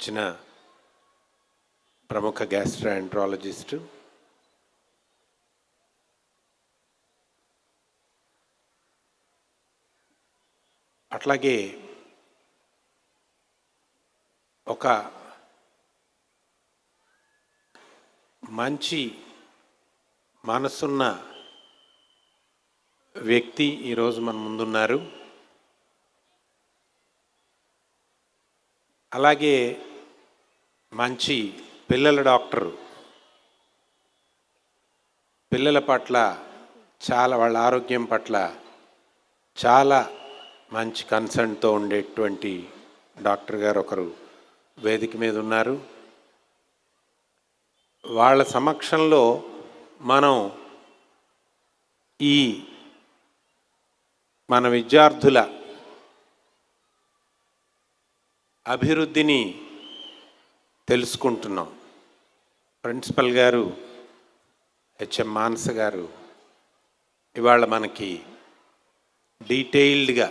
వచ్చిన ప్రముఖ గ్యాస్ట్రోఎంట్రాలజిస్టు, అట్లాగే ఒక మంచి మనసున్న వ్యక్తి ఈరోజు మన ముందున్నారు. అలాగే మంచి పిల్లల డాక్టరు, పిల్లల పట్ల వాళ్ళ ఆరోగ్యం పట్ల చాలా మంచి కన్సర్న్తో ఉండేటువంటి డాక్టర్ గారు ఒకరు వేదిక మీద ఉన్నారు. వాళ్ళ సమక్షంలో మనం మన విద్యార్థుల అభివృద్ధిని తెలుసుకుంటున్నాం. ప్రిన్సిపల్ గారు హెచ్ఎం మానస గారు ఇవాళ మనకి డీటెయిల్డ్గా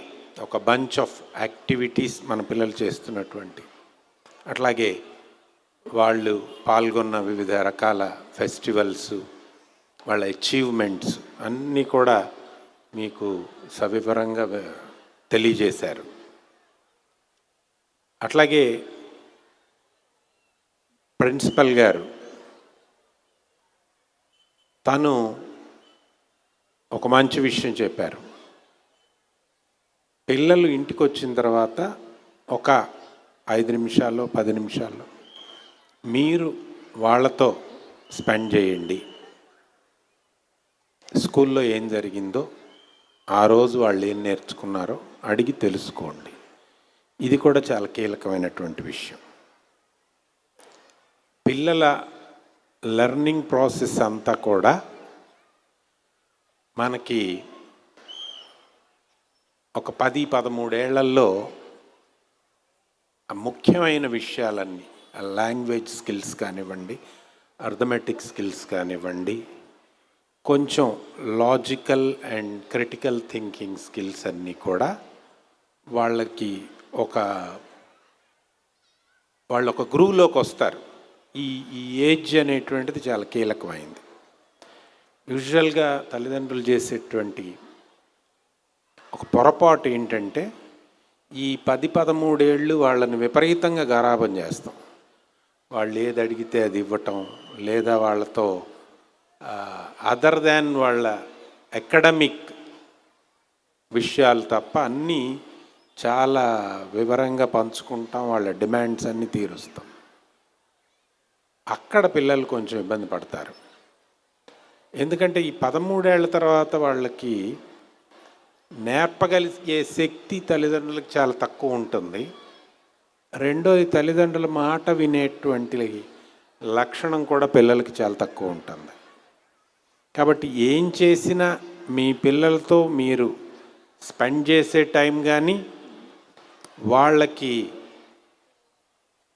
ఒక బంచ్ ఆఫ్ యాక్టివిటీస్ మన పిల్లలు చేస్తున్నటువంటి, అట్లాగే వాళ్ళు పాల్గొన్న వివిధ రకాల ఫెస్టివల్స్, వాళ్ళ అచీవ్మెంట్స్ అన్నీ కూడా మీకు సవివరంగా తెలియజేశారు. అట్లాగే ప్రిన్సిపల్ గారు తను ఒక మంచి విషయం చెప్పారు. పిల్లలు ఇంటికి వచ్చిన తర్వాత ఒక 5 నిమిషాల్లో 10 నిమిషాల్లో మీరు వాళ్ళతో స్పెండ్ చేయండి. స్కూల్లో ఏం జరిగిందో, ఆ రోజు వాళ్ళు ఏం నేర్చుకున్నారో అడిగి తెలుసుకోండి. ఇది కూడా చాలా కీలకమైనటువంటి విషయం. పిల్లల లెర్నింగ్ ప్రాసెస్ అంతా కూడా మనకి ఒక 10-13 ఏళ్లలో ముఖ్యమైన విషయాలన్నీ, లాంగ్వేజ్ స్కిల్స్ కానివ్వండి, అర్థమెటిక్ స్కిల్స్ కానివ్వండి, కొంచెం logical and critical thinking skills అన్నీ కూడా వాళ్ళకి వాళ్ళు ఒక గ్రూవ్లోకి వస్తారు. ఈ ఏజ్ అనేటువంటిది చాలా కీలకమైంది. యూజువల్గా తల్లిదండ్రులు చేసేటువంటి ఒక పొరపాటు ఏంటంటే, ఈ 10-13 ఏళ్ళు వాళ్ళని విపరీతంగా గారాబం చేస్తాం. వాళ్ళు ఏది అడిగితే అది ఇవ్వటం, లేదా వాళ్ళతో అదర్ దాన్ వాళ్ళ అకాడమిక్ విషయాలు తప్ప అన్నీ చాలా వివరంగా పంచుకుంటాం, వాళ్ళ డిమాండ్స్ అన్నీ తీరుస్తాం. అక్కడ పిల్లలు కొంచెం ఇబ్బంది పడతారు. ఎందుకంటే ఈ 13 ఏళ్ల తర్వాత వాళ్ళకి నేర్పగలిగే శక్తి తల్లిదండ్రులకు చాలా తక్కువ ఉంటుంది. రెండోది, తల్లిదండ్రుల మాట వినేటువంటి లక్షణం కూడా పిల్లలకి చాలా తక్కువ ఉంటుంది. కాబట్టి ఏం చేసినా మీ పిల్లలతో మీరు స్పెండ్ చేసే టైం కానీ, వాళ్ళకి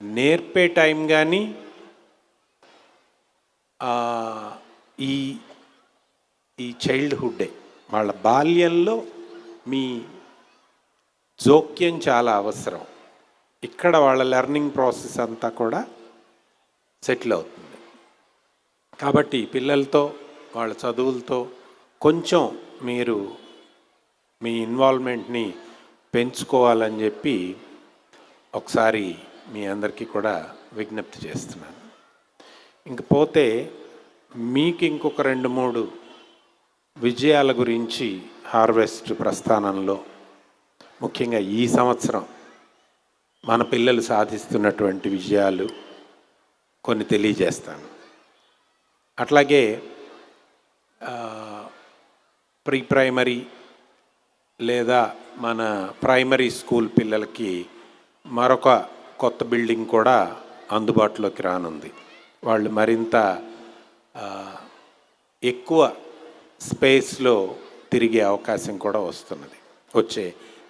నేర్పే టైం కానీ, ఈ చైల్డ్హుడ్డే, వాళ్ళ బాల్యంలో మీ జోక్యం చాలా అవసరం. ఇక్కడ వాళ్ళ లెర్నింగ్ ప్రాసెస్ అంతా కూడా సెటిల్ అవుతుంది. కాబట్టి పిల్లలతో, వాళ్ళ చదువులతో కొంచెం మీరు మీ ఇన్వాల్వ్మెంట్ని పెంచుకోవాలని చెప్పి ఒకసారి మీ అందరికీ కూడా విజ్ఞప్తి చేస్తున్నాను. ఇంకపోతే మీకు ఇంకొక 2-3 విజయాల గురించి హార్వెస్ట్ ప్రస్థానంలో, ముఖ్యంగా ఈ సంవత్సరం మన పిల్లలు సాధిస్తున్నటువంటి విజయాలు కొన్ని తెలియజేస్తాను. అట్లాగే ప్రీ ప్రైమరీ లేదా మన ప్రైమరీ స్కూల్ పిల్లలకి మరొక కొత్త బిల్డింగ్ కూడా అందుబాటులోకి రానుంది. వాళ్ళు మరింత ఎక్కువ స్పేస్లో తిరిగే అవకాశం కూడా వస్తున్నది వచ్చే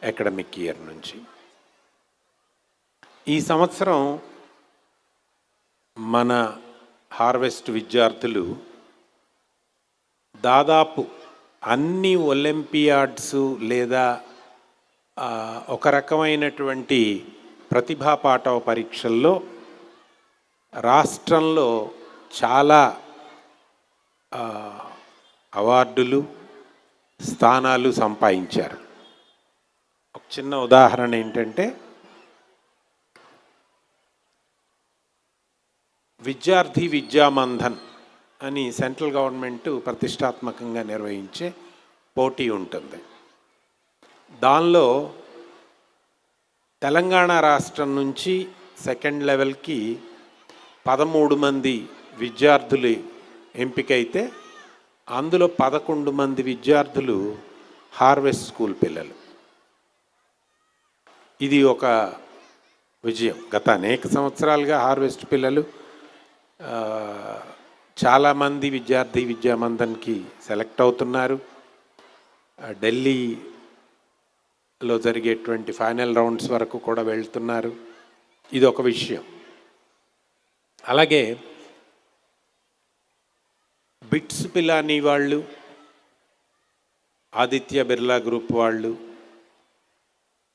అకాడమిక్ ఇయర్ నుంచి. ఈ సంవత్సరం మన హార్వెస్ట్ విద్యార్థులు దాదాపు అన్ని ఒలింపియాడ్స్ లేదా ఒక రకమైనటువంటి ప్రతిభా పాఠవ పరీక్షల్లో రాష్ట్రంలో చాలా అవార్డులు, స్థానాలు సంపాదించారు. ఒక చిన్న ఉదాహరణ ఏంటంటే, విద్యార్థి విద్యామంధన్ అని సెంట్రల్ గవర్నమెంట్ ప్రతిష్టాత్మకంగా నిర్వహించే పోటీ ఉంటుంది. దానిలో తెలంగాణ రాష్ట్రం నుంచి సెకండ్ లెవెల్కి 13 మంది విద్యార్థులు ఎంపికైతే అందులో 11 మంది విద్యార్థులు హార్వెస్ట్ స్కూల్ పిల్లలు. ఇది ఒక విజయం. గత అనేక సంవత్సరాలుగా హార్వెస్ట్ పిల్లలు చాలామంది విద్యార్థి విద్యామందన్కి సెలెక్ట్ అవుతున్నారు. ఢిల్లీలో జరిగేటువంటి ఫైనల్ రౌండ్స్ వరకు కూడా వెళ్తున్నారు. ఇది ఒక విషయం. అలాగే బిట్స్ పిలానీ వాళ్ళు, ఆదిత్య బిర్లా గ్రూప్ వాళ్ళు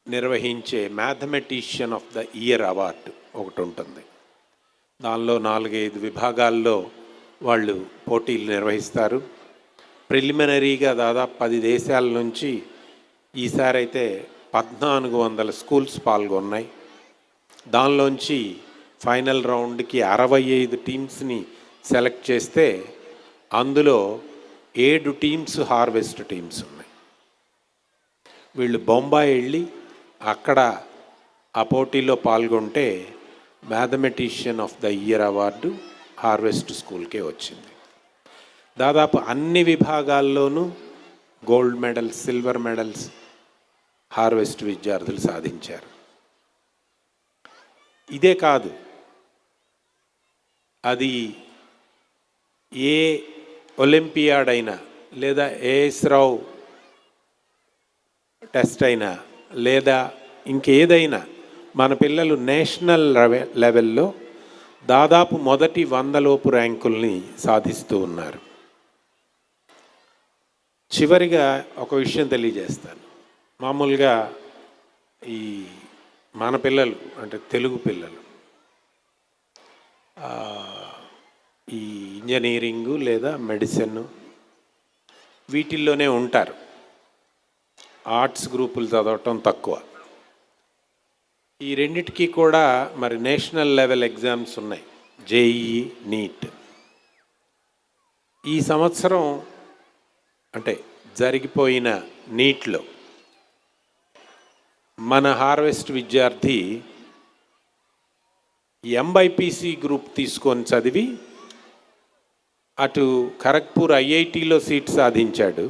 నిర్వహించే mathematician of the year award ఒకటి ఉంటుంది. దానిలో 4-5 విభాగాల్లో వాళ్ళు పోటీలు నిర్వహిస్తారు. ప్రిలిమినరీగా దాదాపు 10 దేశాల నుంచి ఈసారి అయితే 1400 స్కూల్స్ పాల్గొన్నాయి. దానిలోంచి ఫైనల్ రౌండ్కి 65 టీమ్స్ని సెలెక్ట్ చేస్తే అందులో 7 టీమ్స్ హార్వెస్ట్ టీమ్స్ ఉన్నాయి. వీళ్ళు బొంబాయి వెళ్ళి అక్కడ ఆ పోటీలో పాల్గొంటే mathematician of the year award Harvest స్కూల్కే వచ్చింది. దాదాపు అన్ని విభాగాల్లోనూ gold medals, silver medals Harvest విద్యార్థులు సాధించారు. ఇదే కాదు, అది ఏ ఒలింపియాడ్ అయినా లేదా ఏఎస్ రావు టెస్ట్ అయినా లేదా ఇంకేదైనా మన పిల్లలు నేషనల్ లెవెల్లో దాదాపు మొదటి 100 లోపు ర్యాంకుల్ని సాధిస్తూ ఉన్నారు. చివరిగా ఒక విషయం తెలియజేస్తాను. మామూలుగా ఈ మన పిల్లలు అంటే తెలుగు పిల్లలు ఈ ఇంజనీరింగు లేదా మెడిసిన్ వీటిల్లోనే ఉంటారు. ఆర్ట్స్ గ్రూపులు చదవటం తక్కువ. ఈ రెండిటికి కూడా మరి నేషనల్ లెవెల్ ఎగ్జామ్స్ ఉన్నాయి, జేఈఈ, నీట్. ఈ సంవత్సరం అంటే జరిగిపోయిన నీట్లో మన హార్వెస్ట్ విద్యార్థి ఎంబైపీసీ గ్రూప్ తీసుకొని చదివి అటు ఖరగ్పూర్ ఐఐటిలో సీట్ సాధించాడు,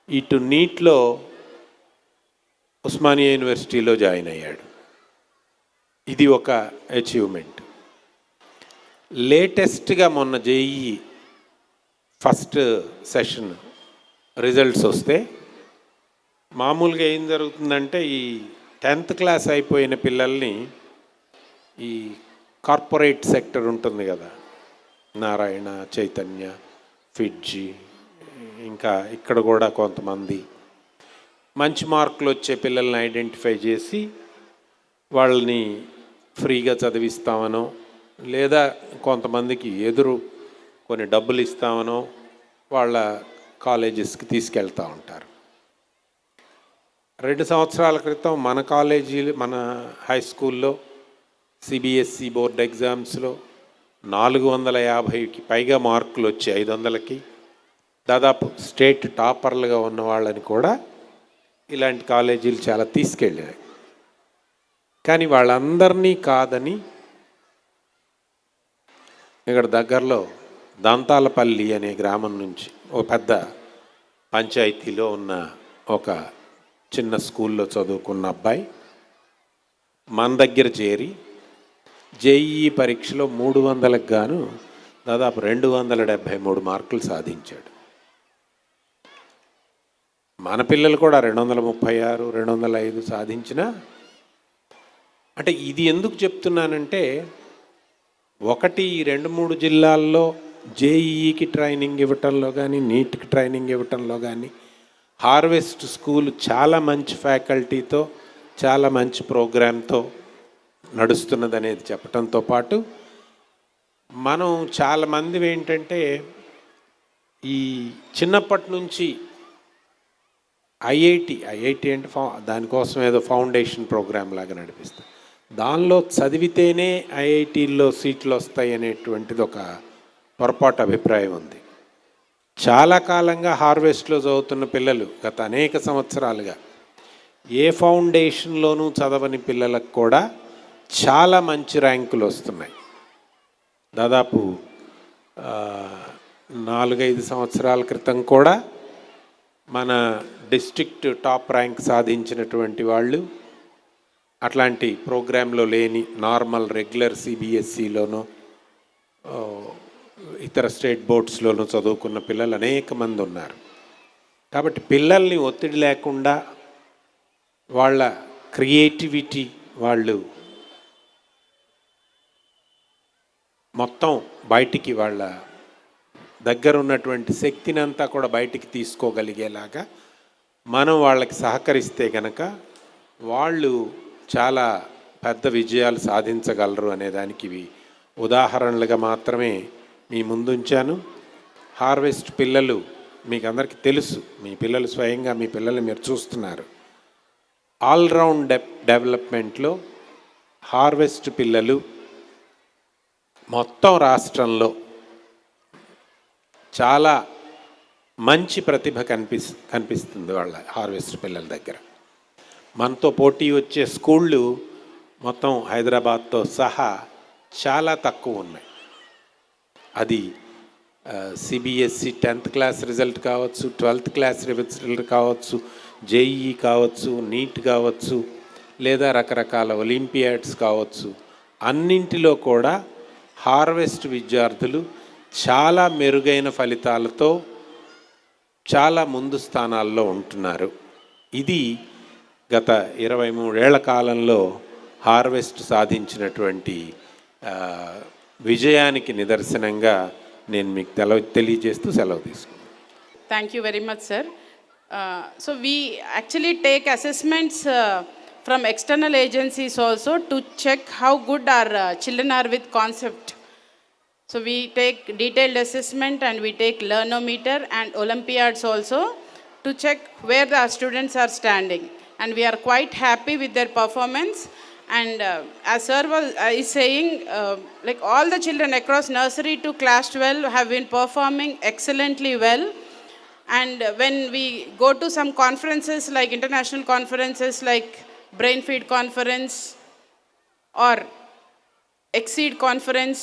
ఇటు నీట్లో ఉస్మానియా యూనివర్సిటీలో జాయిన్ అయ్యాడు. ఇది ఒక అచీవ్మెంట్. లేటెస్ట్గా మొన్న జేఈఈ ఫస్ట్ సెషన్ రిజల్ట్స్ వస్తే మామూలుగా ఏం జరుగుతుందంటే ఈ 10th క్లాస్ అయిపోయిన పిల్లల్ని ఈ కార్పొరేట్ సెక్టర్ ఉంటుంది కదా, నారాయణ, చైతన్య, ఫిడ్జీ, ఇంకా ఇక్కడ కూడా కొంతమంది మంచి మార్కులు వచ్చే పిల్లల్ని ఐడెంటిఫై చేసి వాళ్ళని ఫ్రీగా చదివిస్తామనో లేదా కొంతమందికి ఎదురు కొన్ని డబ్బులు ఇస్తామనో వాళ్ళ కాలేజెస్కి తీసుకెళ్తూ ఉంటారు. 2 సంవత్సరాల క్రితం మన కాలేజీలు, మన హై స్కూల్లో సిబిఎస్ఈ బోర్డ్ ఎగ్జామ్స్లో 450కి పైగా మార్కులు వచ్చి 500కి దాదాపు స్టేట్ టాపర్లుగా ఉన్న వాళ్ళని కూడా ఇలాంటి కాలేజీలు చాలా తీసుకెళ్ళాయి. కానీ వాళ్ళందరినీ కాదని ఇక్కడ దగ్గరలో దంతాలపల్లి అనే గ్రామం నుంచి ఒక పెద్ద పంచాయతీలో ఉన్న ఒక చిన్న స్కూల్లో చదువుకున్న అబ్బాయి మన దగ్గర చేరి జేఈఈ పరీక్షలో 300కి గాను దాదాపు 273 మార్కులు సాధించాడు. మన పిల్లలు కూడా 236, 205 సాధించినా, అంటే ఇది ఎందుకు చెప్తున్నానంటే, ఒకటి 2-3 జిల్లాల్లో జేఈఈకి ట్రైనింగ్ ఇవ్వటంలో కానీ, నీట్కి ట్రైనింగ్ ఇవ్వటంలో కానీ హార్వెస్ట్ స్కూల్ చాలా మంచి ఫ్యాకల్టీతో, చాలా మంచి ప్రోగ్రామ్తో నడుస్తున్నదనేది చెప్పడంతో పాటు మనం చాలామంది ఏంటంటే ఈ చిన్నప్పటి నుంచి ఐఐటి అంటే దానికోసం ఏదో ఫౌండేషన్ ప్రోగ్రామ్ లాగా నడిపిస్తాం. దానిలో చదివితేనే ఐఐటీల్లో సీట్లు వస్తాయి అనేటువంటిది ఒక పొరపాటు అభిప్రాయం ఉంది. చాలా కాలంగా హార్వెస్ట్లో చదువుతున్న పిల్లలు గత అనేక సంవత్సరాలుగా ఏ ఫౌండేషన్లోనూ చదవని పిల్లలకు కూడా చాలా మంచి ర్యాంకులు వస్తున్నాయి. దాదాపు 4-5 సంవత్సరాల క్రితం కూడా మన డిస్ట్రిక్ట్ టాప్ ర్యాంక్ సాధించినటువంటి వాళ్ళు అట్లాంటి ప్రోగ్రాంలో లేని నార్మల్ రెగ్యులర్ సిబిఎస్ఈలోనో ఇతర స్టేట్ బోర్డ్స్లోనూ చదువుకున్న పిల్లలు అనేక మంది ఉన్నారు. కాబట్టి పిల్లల్ని ఒత్తిడి లేకుండా వాళ్ళ క్రియేటివిటీ వాళ్ళు మొత్తం బయటికి వాళ్ళ దగ్గర ఉన్నటువంటి శక్తిని అంతా కూడా బయటికి తీసుకోగలిగేలాగా మనం వాళ్ళకి సహకరిస్తే కనుక వాళ్ళు చాలా పెద్ద విజయాలు సాధించగలరు అనేదానికి ఇవి ఉదాహరణలుగా మాత్రమే మీ ముందుంచాను. హార్వెస్ట్ పిల్లలు మీకు అందరికీ తెలుసు, మీ పిల్లలు స్వయంగా మీ పిల్లలు మీరు చూస్తున్నారు. ఆల్రౌండ్ డెవలప్మెంట్లో హార్వెస్ట్ పిల్లలు మొత్తం రాష్ట్రంలో చాలా మంచి ప్రతిభ కనిపిస్తుంది వాళ్ళ హార్వెస్ట్ పిల్లల దగ్గర. మనతో పోటీ వచ్చే స్కూళ్ళు మొత్తం హైదరాబాద్తో సహా చాలా తక్కువ ఉన్నాయి. అది సిబిఎస్ఈ 10th క్లాస్ రిజల్ట్ కావచ్చు, 12th క్లాస్ రిజల్ట్ కావచ్చు, జేఈఈ కావచ్చు, నీట్ కావచ్చు, లేదా రకరకాల ఒలింపియాడ్స్ కావచ్చు. అన్నింటిలో కూడా హార్వెస్ట్ విద్యార్థులు చాలా మెరుగైన ఫలితాలతో చాలా ముందు స్థానాల్లో ఉంటున్నారు. ఇది గత 23 ఏళ్ల కాలంలో హార్వెస్ట్ సాధించినటువంటి విజయానికి నిదర్శనంగా నేను మీకు తెలియజేస్తూ సెలవు తీసుకున్నాను. Thank you very much, sir. So we actually take assessments from external agencies also to check how good our children are with concept. So we take detailed assessment and we take learnometer and Olympiads also to check where the students are standing. And we are quite happy with their performance. And as sir is saying, like all the children across nursery to class 12 have been performing excellently well. And when we go to some conferences like international conferences like Brain Feed Conference or Exceed Conference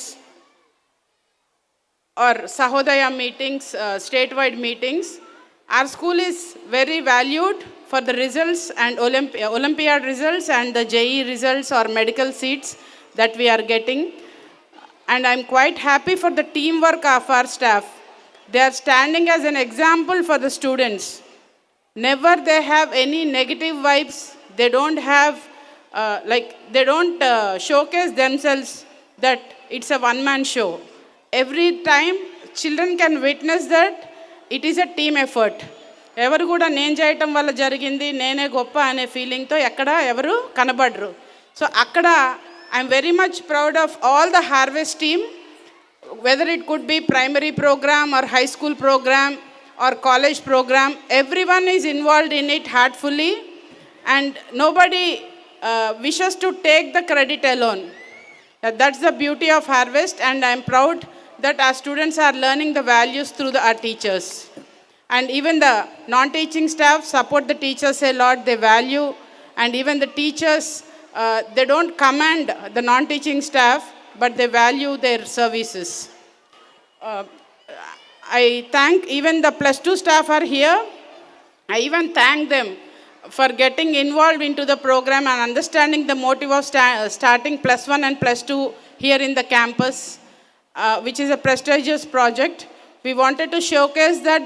or Sahodaya meetings, statewide meetings, our school is very valued for the results and Olympiad results and the JEE results or medical seats that we are getting. And I'm quite happy for the teamwork of our staff. They are standing as an example for the students. Never they have any negative vibes. They don't have, they don't showcase themselves that it's a one-man show. Every time children can witness that it is a team effort. ఎవరు కూడా నేను చేయటం వల్ల జరిగింది, నేనే గొప్ప అనే ఫీలింగ్తో ఎక్కడ ఎవరు కనబడరు. సో అక్కడ I'm very much proud of all the harvest team, whether it could be primary programme or high school programme or college programme. Everyone is involved in it heartfully and nobody wishes to take the credit alone. That's the beauty of Harvest, and I'm proud that our students are learning the values through our teachers. And even the non-teaching staff support the teachers a lot. They value, and even the teachers, they don't command the non-teaching staff, but they value their services. I thank even the plus 2 staff are here. I even thank them for getting involved into the program and understanding the motive of starting plus 1 and plus 2 here in the campus, which is a prestigious project. We wanted to showcase that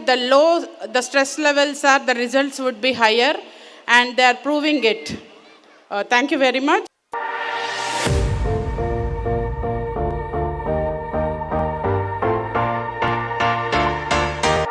the stress levels are, the results would be higher, and they are proving it. Thank you very much.